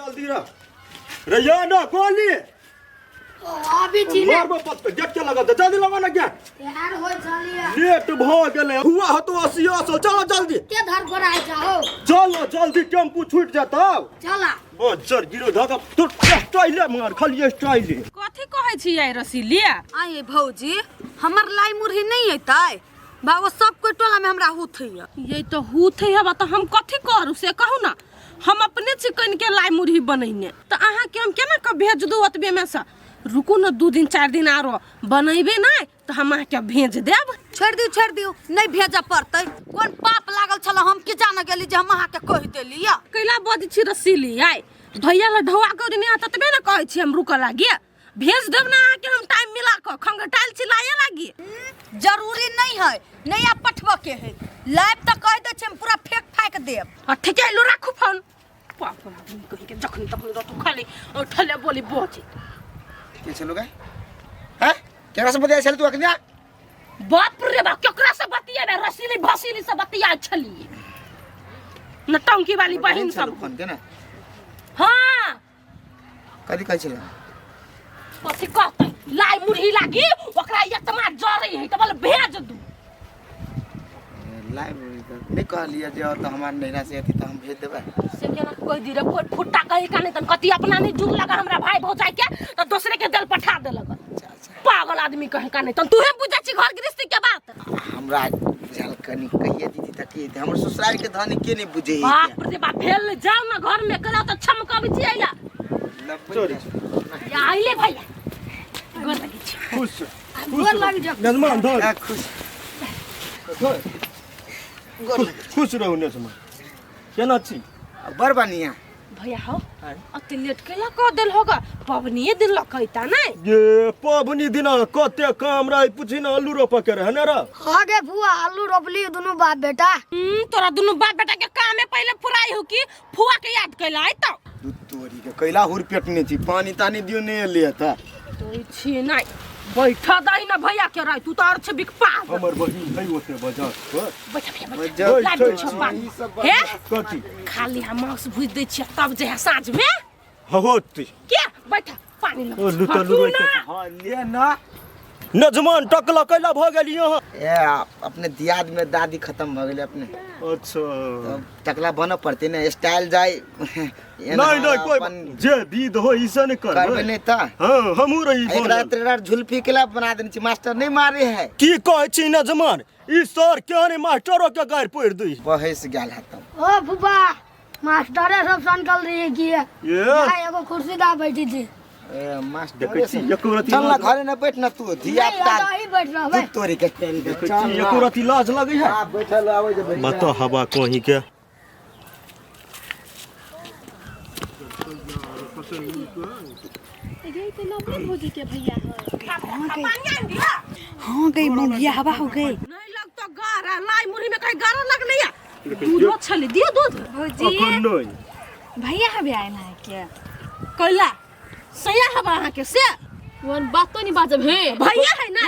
जल्दी रह रैया ना गोली अभी चीने मारबो पत्ते गेट के लगा दे जल्दी लगा ना क्या यार हो चलिए लेट भ गेले हुआ हो तो 80 चलो जल्दी के धर पर आ जाओ चलो जल्दी टेम्पू छूट जाता चला बजर गिरो धागा तो स्टाइल मार खाली स्टाइल कथी कहै छी आई रसीलिया आए भौजी हमर लाई मुरही नहीं अइतै बाबा सब कोई टोला में हमरा हुथ है ये तो हुथ है बा तो हम कथी करू से कहू ना हम अपने चिकन के लाई मुरही बनैने तो अहाँ के हम केना क भेज दू ओतबे में से रुकू ना 2 दिन 4 दिन आरो बनैबे नहीं तो हम अहाँ के भेज देब छोड़ दियो नहीं भेजा पड़तै कोन पाप लागल छल हम के जान गेली जे हम अहाँ के कह देली या कैला बज छी रसीली आई भैया ला ढौआ कर नहीं आता तबे ना कहै छी हम रुक लागी भेज देब ना अहाँ के हम टाइम मिला क खंगटाइल चिल्लाए लागी जरूरी नहीं है नहीं आप पठवा के है लाइव तक कह दे हम पूरा फेंक फाक देब ठीक है लो राखू फोन पाप आदमी कहि के जखन तखन तो खाली उठले बोली बोची के चलो गए हैं केकरा से बतिया चल तू अखनिया बाप रे बाप केकरा से बतिया रे रसीली भसीली से बतिया छली नटंकी वाली बहन सब फोन के ना हां कदी कहै छल कथी कहतै लाई मुरही लागी ओकरा एतना जरै है त बोले भेज दू लाइव नहीं कह लिया जे और तो हमार नैना से अथी तो हम भेज देबे से केना कोई दी रे फुट्टा कहि का नहीं त कथी अपना नहीं जुग लगा हमरा भाई भौजाई के त दूसरे के दिल पठा देलक पागल आदमी कहे का नहीं त तूहे बुझै छी घर गृहस्थी के बात हमरा बुझल कनी कहिए दीदी तक के हमर ससुराल के धनी के नहीं बुझे बाप रे बाप भेल जाओ ना घर में करा त छमकाबी छी आइला चोरी या आइले भैया गोर लगी छी खुश गोर लग जा मेजमान धर खुश खुश रहू नेजमान केना छी बर बढ़िया भैया हो अति लेट केला क देल होगा पवनिए दिन लकैता नहीं ये पबनी दिना कते काम रही पूछी ना आलू रोप के रहे ना रे आगे फुआ आलू रोपली दोनों बाप बेटा तोरा दोनों बाप बेटा के काम में पहले फुराई हो की फुआ के याद कैला आई तो दूध तोरी के कैला हुर पेटने थी पानी तानी दियो नहीं ले था तो छी नहीं बैठा दाई ना भैया के रही तू तो और छ बिक पा हमर बहिन है ओते बाजार पर बैठा भैया बैठा जब लाड छपा हे कथी खाली हम मांस भुज दे छी तब जे साँझ में होती क्या बैठा पानी लो ओ लुटा लुटा हां ले ना नजमान टकला कैला भ गेली यहां ए अपने दियाद में दादी खत्म भ गेले अपने अच्छा टकला बन पड़ते ना स्टाइल जाय नहीं कोई जे विध हो इसे नहीं करबे नहीं था हां हमहु रही एक रात झुल्फी केला बना देनी छी मास्टर नहीं मारे है की कहै छी नजमान ई सर केने मास्टरो के गायर पड़ दी बहस गेल हतम ओ फुफा मास्टर सब संकल रही की ये एगो कुर्सी दा बैठी थी ए मास्टर देखै छी एको रति चल ना घरे न बैठ ना तू धिया पुता ही बैठ रहा दूध तोरी के चल एको रति लाज लगै है हां बैठल आवे जे मत हवा कोही के हां गई मुगिया हवा हो गई नहीं लग तो गारा लाई मुरी में कहीं गारा लग लिया दूध छली दियो दूध भौजी अखन नहीं भैया हवे आइल है क्या कैला सैया हवा अहाँ के से वन बात तो नहीं बाजब है भैया है ना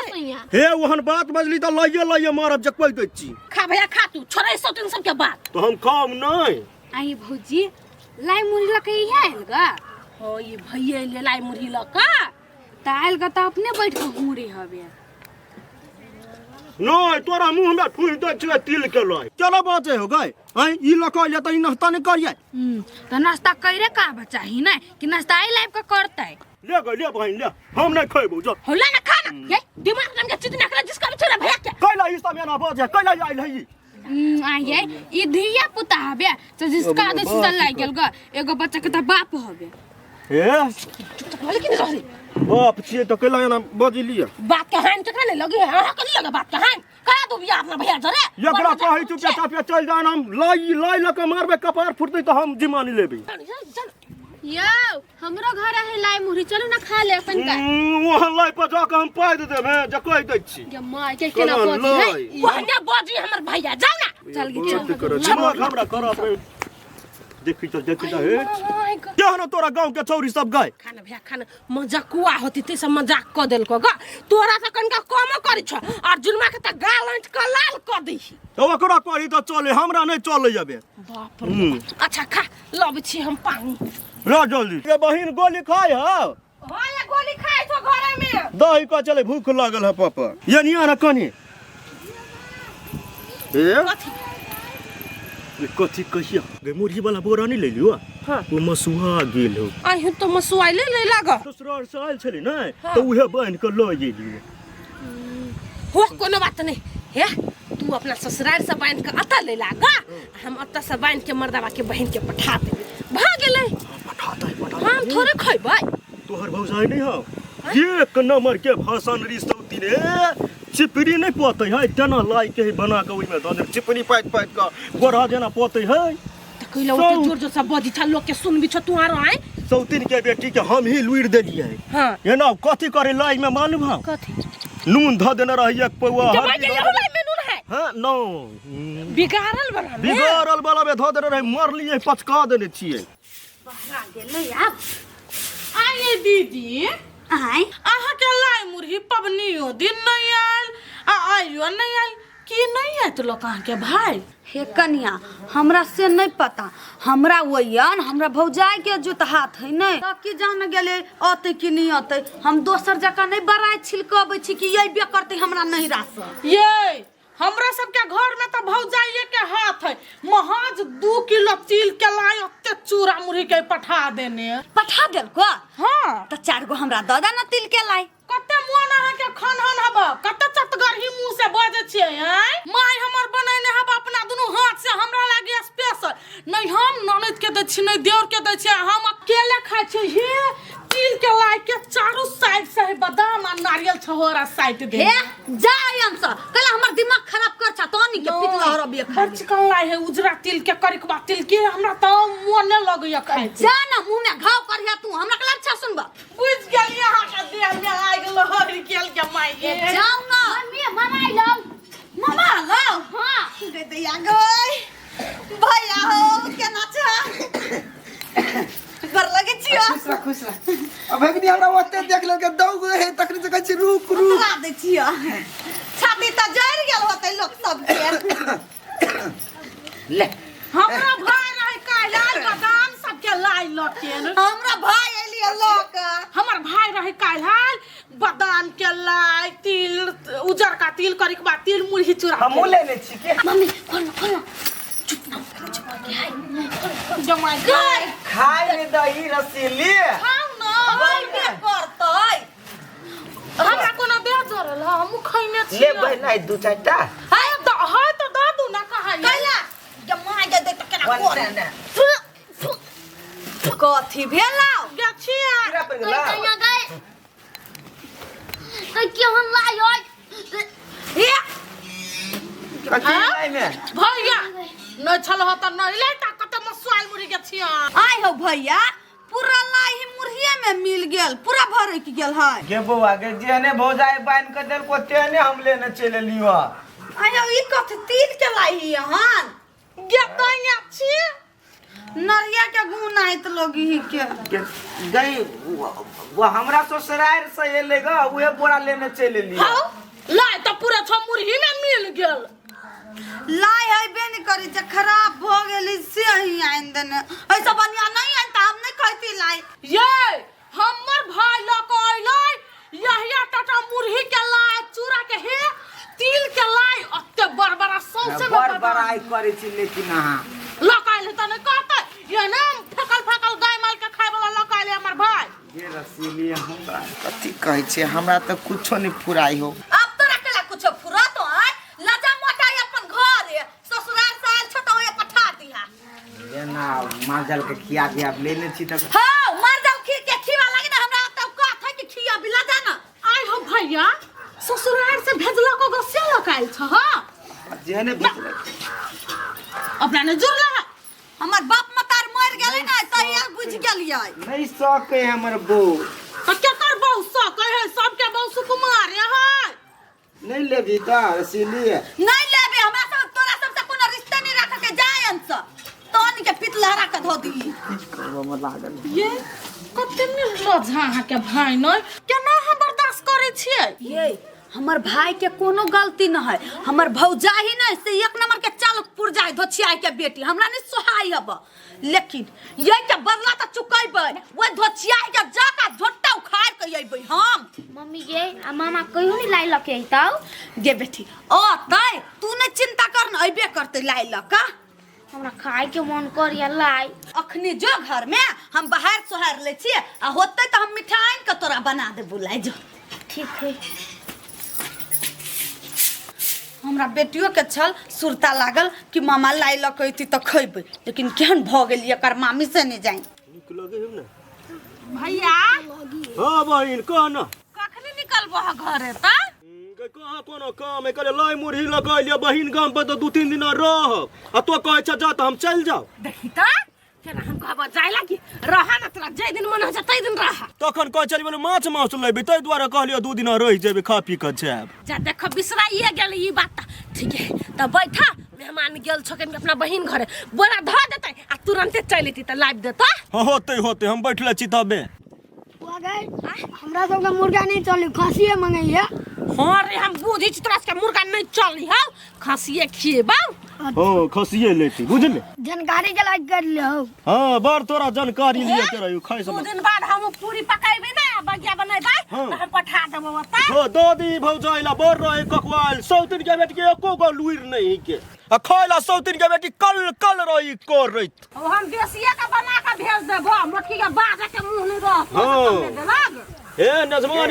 सैया हे ओहन बात बजली त लइए मारब जकबै दै छी खा भैया खा तू छोड़ै सौ तीन सब के बात तो हम काम नहीं आई भौजी लाई मुरी लके ही है अलगा हो ये भैया ले लाई मुरही लका ताल का तो अपने बैठ के घूरे हवे नहीं तोरा मुंह में ठुइ दै छी तिल के लय चलो बाते हो गए हैं ई लका ले त ई नाश्ता नहीं करिए तो नाश्ता कइरे का बचा ही ना कि नाश्ता आई लाइफ का करतै ले गए ले बहन ले हम नहीं खइबो जो होला ना खाना ये दिमाग में के चीज ना करा जिसका भी छोरा भैया के कैला ई सब ना बाजे कैला आइल है आइए ई धिया पुता हवे तो जिसका आदत सुतल लाग गेल ग एगो बच्चा के त बाप हवे हे बोले कि नहीं रही बाप छिए तो कैला ना बजी लिया बात के हान चकरा नहीं लगी है हां कर लगा बात के हान करा दो बियाह अपना भैया जरे एकरा कहै छु पेटा पे चल जान हम लाई लके मारबे कपार फुटतै त हम जिमानी लेबे यो हमरो घर है लाई मुरी चलो ना खा ले अपन का वहां लाई पर जाके हम पाइ दे देबे जकै दै छी ये माय के केना बोली है वहने बाजी हमर भैया जाओ ना चल गे दिमाग हमरा खराब है देखी तो हे क्या ना तोरा गांव के चौरी सब गए खाना भैया खाना मजाकुआ होती ते सब मजाक क देल को ग तोरा त कनका कम करी छ अर्जुन मा के त गाल अंट क लाल क दी तो ओकरा करी तो चले हमरा नहीं चले जाबे बाप रे अच्छा खा लब छी हम पानी ला जल्दी ये बहिन गोली खाए हो हां ये गोली खाए छो घरे में दही का चले भूख लागल है पापा ये निया ना कनी ए कथी कहिया गे मुरही वाला बोरा नहीं ले लियो हां वो मसुआ गेल हो आई तो मसुआ ले लाग ससुराल से आयल छली ना तो उहे बहन के ल गेलियो हो कोनो बात नहीं हे तू अपना ससुराल से बांध के अता ले लागा हम अता से बांध के मर्दावा के बहन के पठा दे भाग गेले पठाता हम थोड़े खइबै तोहर भौजाई नहीं हो एक नंबर के भाषण रिसौती ने चिपरी नहीं पते है तना लाई के बना के ओइ में दे चिपरी पाट का गोरा देना पते है त कइला ओते जोर जोर से बजी छ लोग के सुनबी छ तुहारो आए सौतीन के बेटी के हम ही लुइर देलिए हां ये ना कथी करे लाई में मालूम है कथी नून ध देना रही एक पौआ जमा के लाई में नून है हां नो बिगाड़ल वाला में बिगाड़ल वाला में ध देना रही मार लिए पचका देने छिए बहरा गेले यार आए दीदी आय आहा के लाई मुरही पबनियो दिन नहीं आयल आइयो नहीं आयल की नहीं है तो लोग के भाई हे कन्या हमरा से नहीं पता हमरा वयन हमरा भौजाई के जुत हाथ है नहीं त की जान गेले अते कि नहीं अते हम दोसर जका नहीं बराय छिलकबै छी कि यही बे करते हमरा नहीं रास ये हमरा सबके घर में तो भौजाइए के हाथ है महज 2 किलो तिल के लाई ओते चूरा मुरही के पठा देने पठा देल को हां त 4 गो हमरा दादा न तिल के लाई कते मोन अहा के खनहन हब कते चतगरही मुंह से बजे छिए हैं माय हमर बनैने हब अपना दुनु हाथ से हमरा लागे स्पेशल नहीं हम ननद के दै छी नहीं देवर के दै छी हम अकेले खाइ छी हे तिल के लाई के चारों साइड से बादाम और नारियल छहोरा साइड दे हे जाय हम स कला हमर दिमाग खराब कर छ तोनी के पितला हरबिए खा चिकन लाई है उजरा तिल के करिकबा तिल के हमरा त मोन न लगय खाइ छी जा न मुंह में घाव करिया तू हमरा के अच्छा सुनबा बुझ गेलिए अहा के देह में आइ गेल हरि केल के माई गे जाऊ न मम्मी मामा आइलो मामा लाओ हां दे दे आ गई भैया हो केना छ बर लगे छियो खुश रह अब भगनी हमरा ओते देख ले के दौग है तखनी से कहै छी रुक ला दे छियो छाती त जर गेल होतै लोग सब के ले हमरा भाई रहे काइलाल बादाम सब के लाई लके हमरा भाई एलिए लोक हमर भाई रहे काइलाल बादाम के लाई तिल उजर का तिल करिकबा तिल मुरही चूरा हम लेने छी के मम्मी खोल जमाई गई खाए में दही रसीली खाऊ न भाई के करतै हमरा कोनो बेह जरल हम खइने छी ले बहनाई 2-4 टा हाय तो दादू ना कहाई कैला जमाई के दे त केना वन कोन कथी भेलाउ गछिया पूरा पर गेला कहिया गए तो क्यों हम लायो हे कथी लाई में भैया न छल ह त नहीं ले ता कते मसुआल मुरी गछिया आइ हो भैया पूरा लाही मुरहिए में मिल गेल पूरा भरे के गेल है गे बौआ गे जेने भौजाई बांध के देल को तेने हम लेने चले लियो आयो ई कथी तीन के लाही हन गे दैया छी नरिया के गुण आइत लोगी ही के गई वो हमरा ससुराल से एले ग उहे बोरा लेने चले लियो हाउ लाई त पूरा छ मुरही में मिल गेल लाई है बेन करी जे खराब भ गेली से ही आइन देने ऐसा बनिया नहीं आइन त हम नहीं कहती लाई ये हमर भाई ल के अइलै यहिया टाटा मुरही के लाई चूरा के हे तिल के लाई अत्ते बड़बड़ा सौसे बड़बड़ाई करे छी लेकिन हां लकाइले त न कहतै ये ना फकल गाय माल के खाय वाला लकाइले हमर भाई ये रसीली हमरा कथी कहै छै हमरा त कुछो नहीं फुराई हो अब तोरा केला कुछ फुरत है लजा मोटाई अपन घर है ससुराल साल छोटा होए पठा दिया ये ना माजल के खिया दिया लेने छी त हां मर जाऊ खी के खीवा लागे ना हमरा त कहत है कि खिया बिला जाना आई हो भैया ससुराल से भेजला को गसे लकाइल छ हां जेने भेजले अपना ने जुरला है हमर बाप मतार मर गेलै ना त यार बुझ गेलियै नहीं सके हमर बो तो क्या कर बहु स कहे सबके बहु सुकुमार है नहीं लेबी त रसीली नहीं लेबे हमरा सब तोरा सब से कोनो रिश्ता नहीं रख के जाय अंस तोनी के पितलहरा के धो दी में लागल ये कते में लजा अहाँ के भाई न केना हम बर्दाश्त करे छियै ये हमर भाई के कोनो गलती न है हमर भौजाही न से एक नंबर के चालक पुरजाई धोछिया के बेटी हमरा नहीं सोहाई हब लेकिन ये के बदला त चुकैबै ओइ धोछिया के जाका झोट्टा उखाड़ के अइबै हम मम्मी गे आ मामा कहियो नहीं लाई लके आइताऊ गे बेटी ओ तै तू न चिंता कर न अइबे करते लाई ल का हमरा खाए के मन करिया लाई अखनी जो घर में हम बाहर सोहार ले छिए आ होते त हम मिठाई के तोरा बना दे बुलाई जो ठीक है हमरा बेटियों के छल सुरता लागल कि मामा लाई लकैती त खइबै लेकिन केहन भ गेली एकर मामी से नहीं जाई नीक लगे है ना भैया हां बहिन कह ना कखनी निकलबो घरे त कहाँ कोनो काम है करे लाई मुरही लगा लिया बहिन गांव पर तो 2-3 दिन रह आ तो कहे छ जा त हम चल जाओ देखी त केना हम कहब जाय लागी रहा न तोरा जे दिन मन हो तै दिन रहा तखन कह चली बोले माछ मांस लेबे तै द्वारा कहलियो 2 दिन रह जेबे खा पी के जाब जा देखो बिसराइए गेल ई बात ठीक है त बैठा मेहमान गेल छकन के अपना बहिन घरे बोरा ध देतै आ तुरंते चल एती त लाइव देता हां होते हम बैठले छी तबे हमरा सब का मुर्गा नहीं चले खसिए मंगैया हां रे हम बुझी छी तोरा के मुर्गा नहीं चली हौ खसिए खिएबा हां खसिए लेती बुझले जानकारी के लाग कर ले हो हां बार तोरा जानकारी लिए के रहियो खाइ सब 2 दिन बाद हम पूरी पकाइबे ना बगिया बनैबै त हम पठा देबो ओता हो दादी भौजाइला बर रहे ककवाल सौतिन के बेटी के एको गो लुइर नहीं के आ खाइला सौतिन के बेटी कल रही करत अब हम देसिया का बना के भेज देबो मोटकी के बाजा के मुंह नहीं रह हाँ। ए नजमान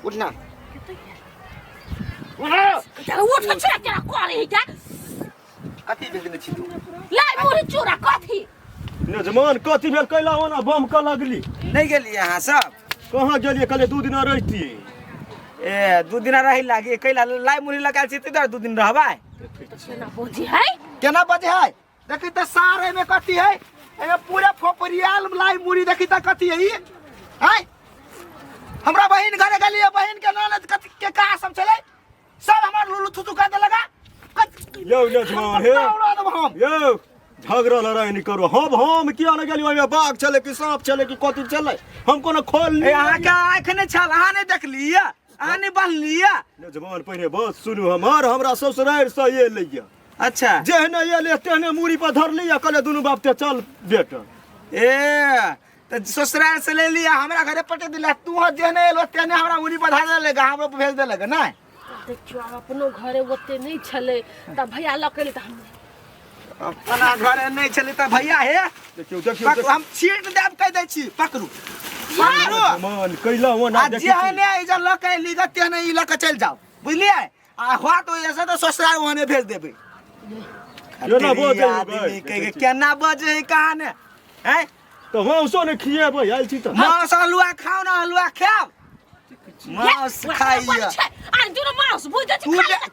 उठना चल उठ छरा तेरा करे क्या कथी भेज देने छी तू लाई मुरी चूरा कथी नजमान कथी भेल कैला ओना बम का लगली नहीं गेलिए अहाँ सब कहाँ गेलिए कले 2 दिन रहती ए 2 दिन रही लागी कैला लाई मुरी लगाल छी त 2 दिन रहबै ना बुझी है केना बजे है देखी त सारे में कथी है एमे पूरे फोपरियाल लाई मुरी देखी त कथी है हैं हमरा बहिन घरे गेलिए बहिन के ननद कथी के का सब चले सब हमर लुलु थुथु कर दे लगा यो नजमान हे यो झगड़ा लड़ाई नहीं करो हम किया न गेलियो ओमे बाघ चले कि सांप चले कि कथी चले हम कोनो खोल ए अहाँ के आँख नहीं छल अहाँ नहीं देखलिए अहाँ नहीं बनलिए नजमान पहले बात सुनु हमरा ससुराल से ये लइया अच्छा जेहने ये ले तेहने मूड़ी पर धर लिया कले दुनु बाप ते चल बेटा ए त ससुराल से ले लिया हमरा घरे पटे दिला तू हो जेने एलो तेने हमरा मुरी पर धार देलेगा हमरो भेज देलेगा ना देखियो अपनो घरे ओते नहीं छले त भैया लकले त हम अपना घरे नहीं चली त भैया हे देखियो हम छीट देब कह दै छी पकड़ू मान कैला ओना आज जेहने इजा लके लिगा तेने ई लके चल जाओ बुझलिए आ हुआ तो ऐसे तो ससुराल वहां भेज देबे यो ना बोझे आदमी के केना बजे कहां ने हैं तो हम सो ने खिएबै आइल छी त मांस हलुआ खाओ ना हलुआ खाओ मांस खाइया आ दुनो मांस बुझ जा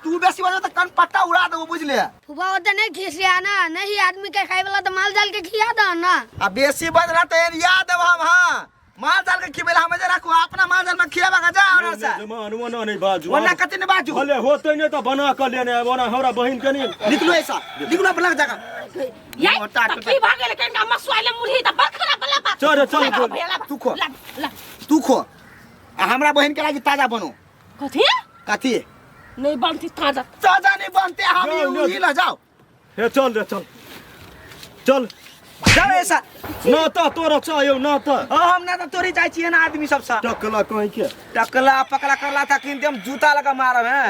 तू बेसी बजे त कन पट्टा उड़ा देबो बुझले फुबा ओते नहीं खिसिया ना नहीं आदमी के खाए वाला तो माल जाल के खिया द ना आ बेसी बजला त याद देब हम हां माल जाल के खिबेला हम जे राखू अपना माल जाल में खियाबा का जा और से जमान ओना नहीं बाजू ओना कति ने बाजू भले होते नहीं तो बना कर लेने ओना हमरा बहिन के नहीं निकलो ऐसा निकलो ब्लॉक जगह ये की भागे लेकिन का मसवाले मुरही त बखरा बला बात चल तू खो तू खो आ हमरा बहिन के लागी ताजा बनो कथी कथी नहीं बनती ताजा ताजा नहीं बनते हम ही ल जाओ हे चल रे चल चल जाओ ऐसा नाता तोरा चाहिए नाता हम ना तो तोरी जाई छिए ना आदमी सब सा टकला कहीं के टकला पकला करला था कि हम जूता लगा मारब हैं